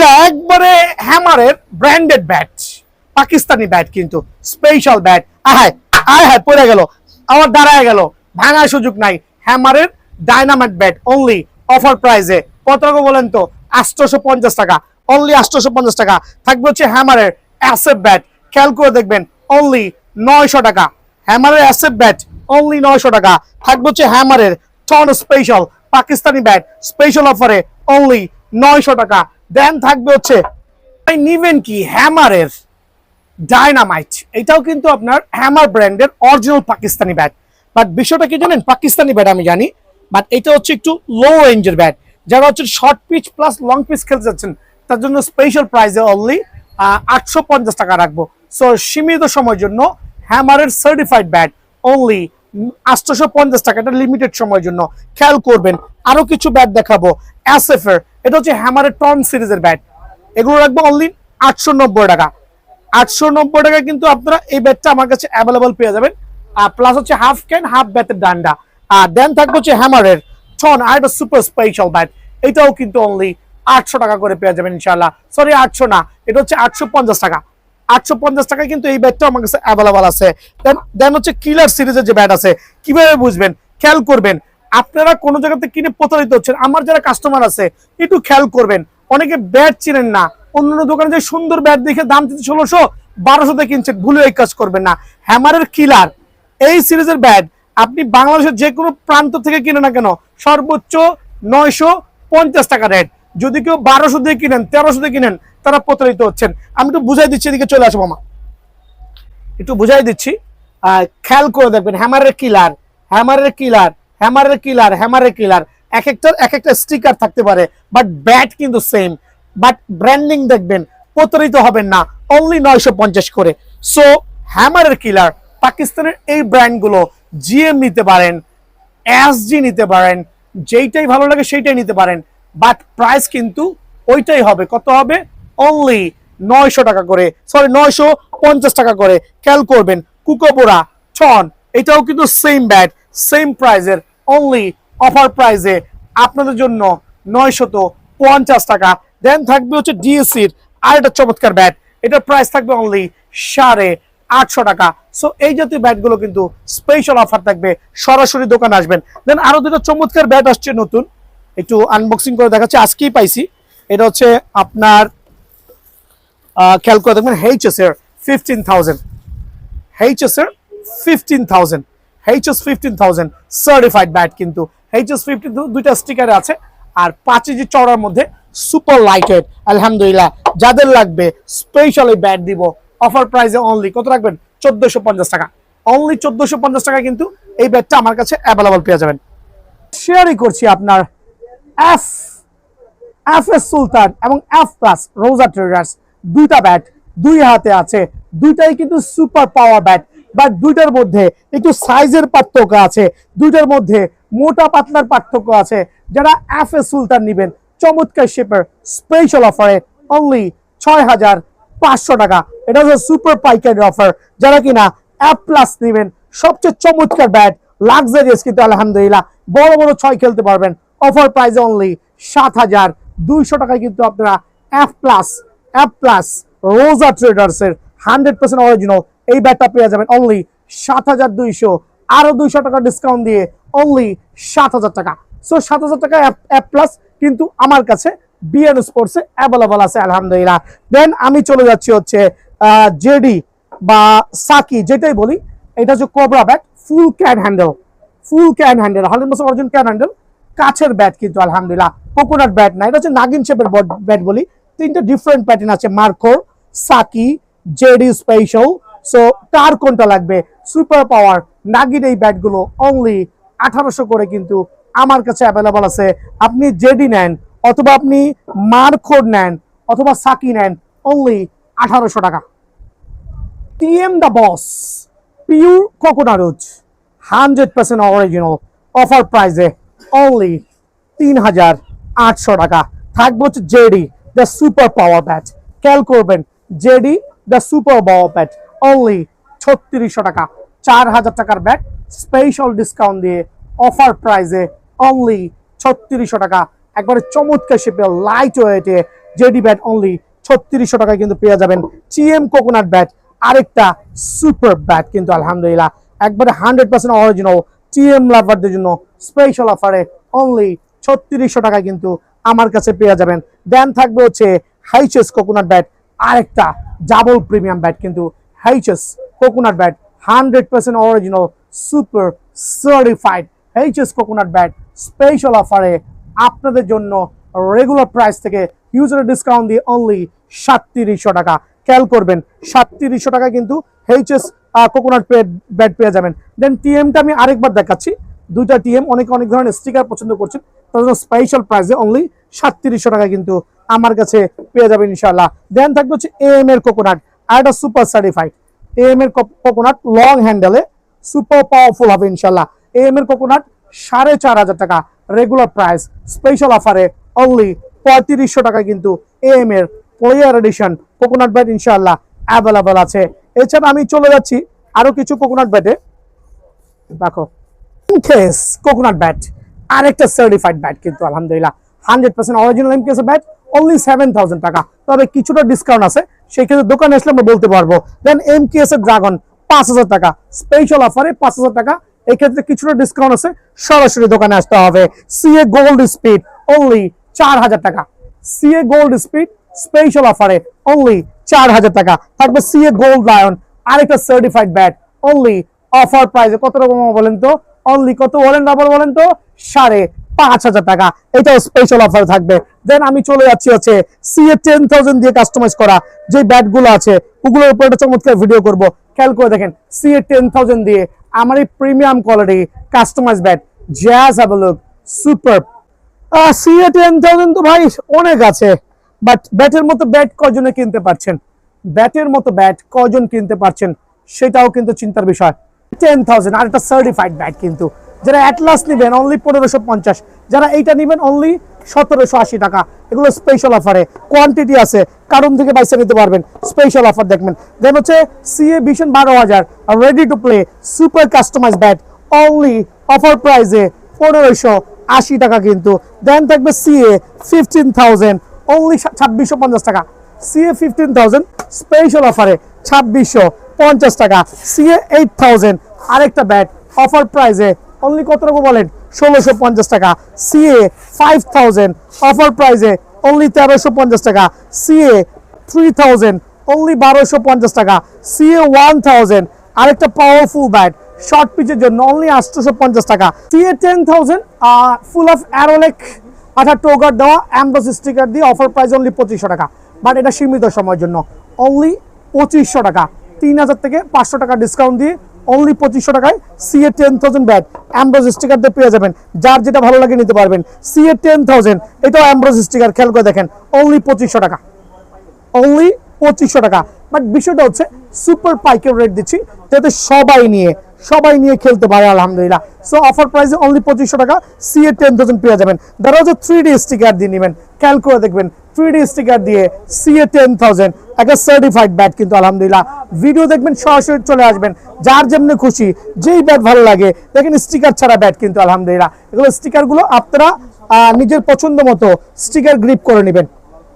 আলহামদুলিল্লাহ একবারে হ্যামারের branded bat, Pakistani bat, কিন্তু স্পেশাল ব্যাট। আহায় আহায় পড়ে গেল, আমার দাঁড়ায় গেল, ভাঙার সুযোগ নাই। হ্যামারের ডাইনামাইট ব্যাট অনলি অফার প্রাইসে কত টাকা বলেন তো? 850 টাকা, অনলি 850 টাকা থাকবে হচ্ছে হ্যামারের অ্যাসেপ ব্যাট। খেয়াল করে দেখবেন অনলি 900 টাকা। হ্যামারের অ্যাসেপ ব্যাট অনলি 900 টাকা থাকবে হচ্ছে হ্যামারের ton special Pakistani bat special অফারে অনলি 900 টাকা। দেন থাকবে হচ্ছে নিবেন কি হ্যামারের ডাইনামাইট, এটাও কিন্তু আপনার হ্যামার ব্র্যান্ডের অরিজিনাল পাকিস্তানি ব্যাট। বাট বিষয়টা কি জানেন, পাকিস্তানি ব্যাট আমি জানি, বাট এটা হচ্ছে একটু লো রেঞ্জের ব্যাট। যারা হচ্ছে short pitch plus long pitch খেলতে যাচ্ছেন তার জন্য স্পেশাল প্রাইসে অনলি 850 টাকা রাখবো। সো সীমিত সময়ের জন্য হ্যামারের সার্টিফাইড ব্যাট অনলি 850 টাকা, এটা লিমিটেড সময়ের জন্য। খেয়াল করবেন আরো কিছু ব্যাট দেখাবো এসএফ এর, এটা হচ্ছে হ্যামারের টন সিরিজের ব্যাট, এগুলো রাখবো অনলি 890 টাকা। 890 টাকা কিন্তু আপনারা এই ব্যাটটা আমার কাছে অ্যাভেলেবল পেয়ে যাবেন। প্লাস হচ্ছে হাফ ক্যান হাফ ব্যাটের ডান্ডা। আর দেন থাকবে হচ্ছে হ্যামারের টন আর একটা সুপার স্পেশাল ব্যাট, এটাও কিন্তু অনলি 800 টাকা করে পেয়ে যাবেন ইনশাআল্লাহ। সরি 800 না, এটা হচ্ছে 850 টাকা। 850 টাকায় কিন্তু এই ব্যাটটাও আমার কাছে অ্যাভেলেবল আছে। দেন হচ্ছে কিলার সিরিজের যে ব্যাট আছে, কিভাবে বুঝবেন? খেয়াল করবেন, আপনারা কোনো জায়গাতে কিনে প্রতারিত হচ্ছেন, আমার যারা কাস্টমার আছে একটু খেয়াল করবেন, অনেকে ব্যাট চিনেন না, অন্য দোকানে যে সুন্দর ব্যাট দেখে দাম 1600 1200 কিনছেন, ভুলে এই কাজ করবেন না। হ্যামারের কিলার এই সিরিজের ব্যাট আপনি বাংলাদেশের যে কোনো প্রান্ত থেকে কিনে না কেন সর্বোচ্চ 950 টাকা রেট। যদি কেউ 1200 দিয়ে কিনেন 1300 দিয়ে কিনেন তারা প্রতারিত হচ্ছেন। আমি একটু বুঝাই দিচ্ছি, এদিকে চলে আসবো মামা, একটু বুঝাই দিচ্ছি। খেয়াল করে দেখবেন হ্যামারের কিলার, হ্যামারের কিলার, হ্যামারের কিলার, হ্যামারের কিলার, এক একটা স্টিকার থাকতে পারে, বাট ব্যাট কিন্তু সেম। বাট ব্র্যান্ডিং দেখবেন, প্রতারিত হবেন না, অনলি 950 করে। সো হ্যামারের কিলার পাকিস্তানের এই ব্র্যান্ডগুলো জিএম নিতে পারেন, এসজি নিতে পারেন, যেইটাই ভালো লাগে সেইটাই নিতে পারেন, বাট প্রাইস কিন্তু ওইটাই হবে। কত হবে? অনলি 900 টাকা করে, সরি 950 টাকা করে। খেয়াল করবেন কুকোবোরা ছন, এটাও কিন্তু সেম ব্যাট সেম প্রাইজের, অনলি অফার প্রাইজে আপনাদের জন্য 950 টাকা। দেন থাকবে হচ্ছে ডিএসির আর একটা চমৎকার ব্যাট, এটার প্রাইস থাকবে অনলি 850 টাকা। সো এই জাতীয় ব্যাটগুলো কিন্তু স্পেশাল অফার থাকবে, সরাসরি দোকানে আসবেন। দেন আরো দুটো চমৎকার ব্যাট আসছে নতুন, একটু আনবক্সিং করে দেখাচ্ছি, আজকেই পাইছি। এটা হচ্ছে আপনার খেয়াল করে দেখবেন এইচএস এর 15,000, এইচএস এর 15,000, এইচএস 15,000 সার্টিফাইড ব্যাট। কিন্তু এইচএস 15 দুইটা স্টিকারে আছে আর 5 ইঞ্চি চওড়ার মধ্যে সুপার লাইট ওয়েট। আলহামদুলিল্লাহ যাদের লাগবে স্পেশাল এই ব্যাট দিব অফার প্রাইসে অনলি কত রাখবেন? 1450 টাকা, অনলি 1450 টাকা কিন্তু এই ব্যাটটা আমার কাছে অ্যাভেলেবল পেয়ে যাবেন। শেয়ারই করছি আপনার এফ এস সুলতান এবং এফ প্লাস রোজা ট্রেডার্স, দুইটা ব্যাট দুই হাতে আছে, দুইটাই কিন্তু সুপার পাওয়ার ব্যাট। বাট দুইটার মধ্যে একটু সাইজের পার্থক্য আছে, দুইটার মধ্যে মোটা পাতলার পার্থক্য আছে। যারা এফ এস সুলতান নিবেন চমৎকার শেপের স্পেশাল অফারে অনলি 6500 টাকা, এটা হচ্ছে সুপার পাইকারি অফার। যারা কিনা এফ প্লাস নিবেন সবচেয়ে চমৎকার ব্যাট, লাক্সারিয়াস কিন্তু আলহামদুলিল্লাহ বড় বড় 6 খেলতে পারবেন, অফার প্রাইস অনলি 7200 টাকায় কিন্তু আপনারা এফ প্লাস রোজা ট্রেডার্স এর 100% অরিজিনাল এই ব্যাটটা পেয়ে যাবেন অনলি 7200, আরো 200 টাকা ডিসকাউন্ট দিয়ে অনলি 7000 টাকা। সো 7000 টাকা এফ প্লাস কিন্তু আমার কাছে বিএন স্পোর্টসে অ্যাভেলেবল আছে আলহামদুলিল্লাহ। দেন আমি চলে যাচ্ছি হচ্ছে জেডি বা সাকি যেটাই বলি, এটা হচ্ছে cobra bat, full can handle, 100% original can handle, কাছের ব্যাট কিন্তু আলহামদুলিল্লাহ, কোকোনাট ব্যাট না, এটা হচ্ছে নাগিন শেপের ব্যাট বলি। তিনটা ডিফারেন্ট প্যাটার্ন আছে, Marco, Saki, JD special. So কার কোনটা লাগবে? সুপার পাওয়ার নাগিন এই ব্যাটগুলো অনলি 1800 করে কিন্তু আমার কাছে অ্যাভেলেবল আছে। আপনি জেডি নেন অথবা আপনি মার্কোর নেন অথবা সাকি নেন অনলি 1800 টাকা। টিএম দা বস পিওর কোকোনাট 100% অরিজিনাল, অফার প্রাইসে অনলি 3800 টাকা। থাকবে হচ্ছে JD the super power bat, খেয়াল করবেন JD the super power bat only 3600 টাকা, 4000 টাকার ব্যাট স্পেশাল ডিসকাউন্ট দিয়ে অফার প্রাইসে অনলি 3600 টাকা। একবারে চমৎকার শেপে লাইট ওয়েটে জেডি ব্যাট অনলি 3600 টাকায় কিন্তু পেয়ে যাবেন। টিএম কোকোনাট ব্যাট আরেকটা সুপার ব্যাট কিন্তু আলহামদুলিল্লাহ একবারে 100% অরিজিনাল টিএম লাভারদের জন্য স্পেশাল অফারে অনলি 3600 টাকায় কিন্তু আমার কাছে পেয়ে যাবেন। দেন থাকবে হচ্ছে হাইচেস কোকোনাট ব্যাট আরেকটা ডাবল প্রিমিয়াম ব্যাট কিন্তু হাইচেস coconut bat 100% original super certified হাইচেস কোকোনাট ব্যাট স্পেশাল অফারে আপনাদের জন্য রেগুলার প্রাইস থেকে ইউজার ডিসকাউন্ট দিয়ে অনলি 3700 টাকা। খেয়াল করবেন 3700 টাকা কিন্তু এইচএস কোকোনাট ব্যাট পেয়ে যাবেন। দেন টিএমটা আমি আরেকবার দেখাচ্ছি, দুইটা টিএম অনেক ধরনের স্টিকার পছন্দ করছেন তার জন্য স্পেশাল প্রাইসে অনলি 3700 টাকা কিন্তু আমার কাছে পেয়ে যাবেন ইনশাআল্লাহ। দেন থাকবে হচ্ছে এএম এর কোকোনাট আর একটা সুপার সার্টিফাইড এএম এর কোকোনাট লং হ্যান্ডেলে সুপার পাওয়ারফুল হবে ইনশাআল্লাহ। এএম এর কোকোনাট 4500 টাকা রেগুলার প্রাইস, স্পেশাল অফারে অনলি 3500 টাকা কিন্তু এএম এর প্লেয়ার এডিশন কোকোনাট ব্যাট ইনশাআল্লাহ অ্যাভেলেবল আছে। এছাড়া আমি চলে যাচ্ছি আরো কিছু কোকোনাট ব্যাটে। দেখো এমকেএস কোকোনাট ব্যাট আরেকটা সার্টিফাইড ব্যাট কিন্তু আলহামদুলিল্লাহ 100% অরিজিনাল এমকেএস ব্যাট অনলি 7000 টাকা, তবে কিছুটা ডিসকাউন্ট আছে সেই ক্ষেত্রে দোকানে আসলে আমরা বলতে পারবো। দেন এমকেএস এর ড্রাগন 5000 টাকা স্পেশাল অফারে 5000 টাকা, এই ক্ষেত্রে কিছুটা ডিসকাউন্ট আছে, সরাসরি দোকানে আসতে হবে। সিএ গোল্ড স্পিড অনলি 4000 টাকা, সিএ গোল্ড স্পিড স্পেশাল অফারে অনলি 4000 টাকা থাকবে। সিএ গোল্ড লায়ন আরেকটা সার্টিফাইড ব্যাট অনলি অফার প্রাইসে কত রকম বলেন তো, অনলি কত বলেন আবার বলেন তো 5500 টাকা, এটাও স্পেশাল অফার থাকবে। দেন আমি চলে যাচ্ছি হচ্ছে সিএ 10000 দিয়ে কাস্টমাইজ করা যে ব্যাটগুলো আছে ওগুলোর উপর একটা চমৎকার ভিডিও করব। খেয়াল করে দেখেন সিএ 10000 দিয়ে আমার এই premium quality customize bat just have a look super. CA 10000 তো ভাই অনেক আছে, বাট ব্যাটের মতো ব্যাট কয়জনে কিনতে পারছেন, ব্যাটের মতো ব্যাট কয়জন কিনতে পারছেন সেটাও কিন্তু চিন্তার বিষয়। 10000 আর একটা সার্টিফাইড ব্যাট কিন্তু যারা অ্যাটলাস নেবেন অনলি 1550, যারা এইটা নেবেন অনলি 1780 টাকা, এগুলো স্পেশাল অফারে কোয়ান্টিটি আছে কারণ থেকে বাইসে নিতে পারবেন, স্পেশাল অফার দেখবেন। দেন হচ্ছে CA vision 12000 ready to play super customize bat only offer প্রাইসে 1580 টাকা কিন্তু। দেন থাকবে সিএ 15000 অনলি 2650 টাকা, সিএ 15000 স্পেশাল অফারে 2650 টাকা। সিএ 8000 আরেকটা ব্যাট অফার প্রাইসে অনলি কত টাকা বলেন 1650 টাকা। সিএ 5000 অফার প্রাইসে অনলি 1350 টাকা। সিএ 3000 অনলি 1250 টাকা। সিএ 1000 আরেকটা পাওয়ারফুল ব্যাট শর্ট পিচের জন্য অনলি 850 টাকা। সিএ 10000 ফুল অফ অ্যারোলেক আঠা টোগার দেওয়া অ্যাম্বস স্টিকার দিয়ে অফার প্রাইস অনলি 2500 টাকা, বাট এটা সীমিত সময়ের জন্য অনলি 2500 টাকা, 3000 থেকে 500 টাকা ডিসকাউন্ট দিয়ে অনলি 2500 টাকায় সিএ 10000 ব্যাট অ্যাম্বস স্টিকার দিয়ে পেয়ে যাবেন, যার যেটা ভালো লাগে নিতে পারবেন। সিএ 10000 এটাও অ্যাম্বস স্টিকার, খেয়াল করে দেখেন অনলি 2500 টাকা, অনলি 2500 টাকা। বাট বিষয়টা হচ্ছে সুপার পাইকারি রেট দিচ্ছি যাতে সবাই নিয়ে খেলতে পারে আলহামদুলিল্লাহ। সো অফার প্রাইসে অনলি 2500 টাকা সিএ 10000 পেয়ে যাবেন। যারা হচ্ছে 3D স্টিকার দিয়ে নেবেন খেয়াল করে দেখবেন 3D স্টিকার দিয়ে সিএ 10000 একটা সার্টিফাইড ব্যাট কিন্তু আলহামদুলিল্লাহ। ভিডিও দেখবেন সরাসরি চলে আসবেন, যার যেমনি খুশি যেই ব্যাট ভালো লাগে দেখেন স্টিকার ছাড়া ব্যাট কিন্তু আলহামদুলিল্লাহ। এগুলো স্টিকারগুলো আপনারা নিজের পছন্দ মতো স্টিকার গ্রিপ করে নেবেন,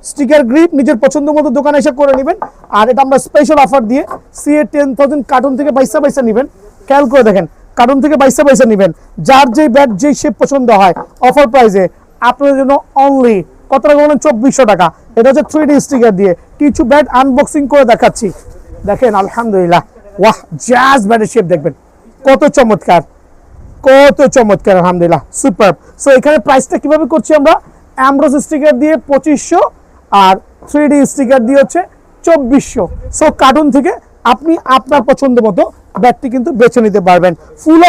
স্টিকার গ্রিপ নিজের পছন্দ মতো দোকানে এসে করে নেবেন। আর এটা আমরা স্পেশাল অফার দিয়ে সিএ 10000 কার্টুন থেকে বাইসা নেবেন, খেয়াল করে দেখেন কার্টুন থেকে বাইসা নেবেন, যার যেই ব্যাট যেই শেপ পছন্দ হয় অফার প্রাইসে আপনাদের জন্য অনলি কত টাকা বলেন 2400 টাকা। এটা হচ্ছে 3D স্টিকার দিয়ে কিছু ব্যাট আনবক্সিং করে দেখাচ্ছি, দেখেন আলহামদুলিল্লাহ ওয়াহ জাজ ব্যাটের শেপ দেখবেন কত চমৎকার আলহামদুলিল্লাহ সুপার। সো এখানে প্রাইসটা কিভাবে করছি আমরা, অ্যামব্রোস স্টিকার দিয়ে 2500 আর 3D স্টিকার দিয়ে হচ্ছে 2400। সো কার্টুন থেকে আপনি আপনার পছন্দ মতো ব্যাটটি কিন্তু বেছে নিতে পারবেন। ফুল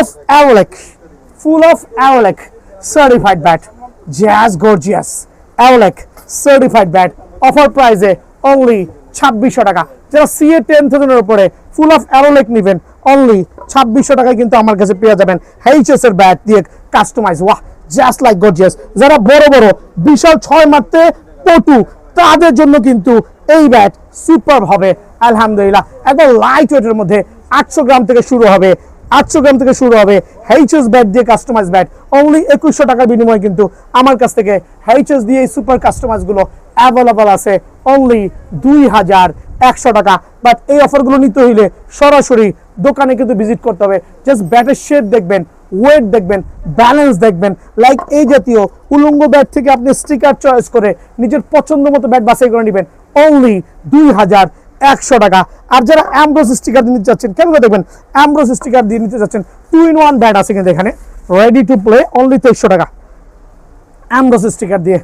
অফ অ্যারোলেক সার্টিফাইড ব্যাট জাজ গর্জিয়াস অ্যারোলেক সার্টিফাইড ব্যাট অফার প্রাইসে অনলি 2600 টাকা। যারা সিএ 10000 এর উপরে ফুল অফ অ্যারোলেক নেবেন অনলি 2600 টাকায় কিন্তু আমার কাছে পেয়ে যাবেন এইচএস এর ব্যাট দিয়ে কাস্টমাইজ ওয়াহ জাস্ট লাইক গর্জিয়াস। যারা বড় বিশাল 6 মারতে পটু তাদের জন্য কিন্তু এই ব্যাট সুপার হবে আলহামদুলিল্লাহ। একদম লাইট ওয়েটের মধ্যে 800 গ্রাম থেকে শুরু হবে 800 গ্রাম থেকে শুরু হবে এইচএস ব্যাট দিয়ে কাস্টমাইজ ব্যাট অনলি 2100 টাকার বিনিময়ে কিন্তু আমার কাছ থেকে এইচএস দিয়ে এই সুপার কাস্টমাইজ গুলো অ্যাভেলেবল আছে অনলি 2100 টাকা। বাট এই অফারগুলো নিতে হইলে সরাসরি দোকানে কিন্তু ভিজিট করতে হবে। জাস্ট ব্যাটের শেড দেখবেন, ওয়েট দেখবেন, ব্যালেন্স দেখবেন। লাইক এই জাতীয় উলঙ্গ ব্যাট থেকে আপনি স্টিকার চয়েস করে নিজের পছন্দ মতো ব্যাট বাছাই করে নেবেন অনলি 2100 টাকা। আর যারা অ্যামব্রোস স্টিকার দিয়ে নিতে চাচ্ছেন, কেন দেখবেন অ্যামব্রোস স্টিকার দিয়ে নিতে চাচ্ছেন 2-in-1 ব্যাট আছে কিন্তু এখানে রেডি টু প্লে অনলি 2300 টাকা। অ্যামব্রোস স্টিকার দিয়ে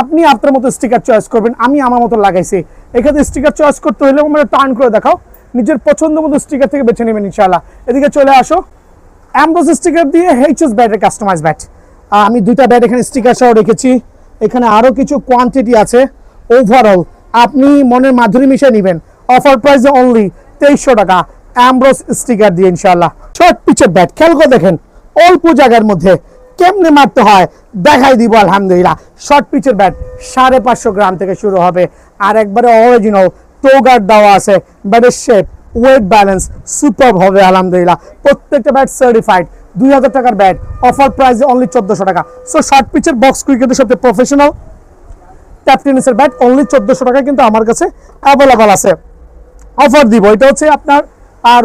আপনি আপনার মতো স্টিকার চয়েস করবেন, আমি আমার মতো লাগাইছি। এখানে স্টিকার চয়েস করতে হলে আমরা টার্ন করে দেখাও, নিজের পছন্দ মতো স্টিকার থেকে বেছে নেবেন ইনশাআল্লাহ। এদিকে চলে আসো, অ্যামব্রোস স্টিকার দিয়ে এইচএস ব্যাটের কাস্টমাইজ ব্যাট। আমি দুইটা ব্যাট এখানে স্টিকার সহ রেখেছি, এখানে আরো কিছু কোয়ান্টিটি আছে। ওভারঅল আপনি মনের মাধুরী মিশিয়ে নেবেন অফার প্রাইসে অনলি 2300 টাকা অ্যামব্রোস স্টিকার দিয়ে ইনশাআল্লাহ। শর্ট পিচের ব্যাট খেয়াল করে দেখেন অল্প জায়গার মধ্যে কেমনে মারতে হয় দেখাই দিব আলহামদুলিল্লাহ। শর্ট পিচের ব্যাট 550 গ্রাম থেকে শুরু হবে আর একবারে অরিজিনাল টোগার দেওয়া আছে। ব্যাটের শেপ, ওয়েট, ব্যালেন্স সুপার হবে আলহামদুলিল্লাহ। প্রত্যেকটা ব্যাট সার্টিফাইড। 2000 টাকার ব্যাট অফার প্রাইসে অনলি 1400 টাকা। সো শর্ট পিচের বক্স ক্রিকেটের সবচেয়ে প্রফেশনাল ট্যাপ টেনিসের ব্যাট অনলি 1400 টাকা কিন্তু আমার কাছে অ্যাভেলেবল আছে। অফার দিব, এটা হচ্ছে আপনার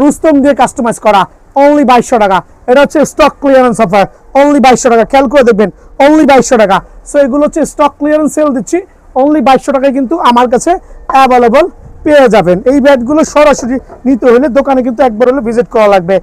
রুস্তম দিয়ে কাস্টমাইজ করা অনলি 2200 টাকা। এটা হচ্ছে স্টক ক্লিয়ারেন্স অফার অনলি 2200 টাকা। খেয়াল করে দেখবেন অনলি 2200 টাকা। সো এগুলো হচ্ছে স্টক ক্লিয়ারেন্স সেল দিচ্ছি অনলি 2200 টাকায় কিন্তু আমার কাছে অ্যাভেলেবল পেয়ে যাবেন। এই ব্যাটগুলো সরাসরি নিতে হলে দোকানে কিন্তু একবার হলে ভিজিট করা লাগবে।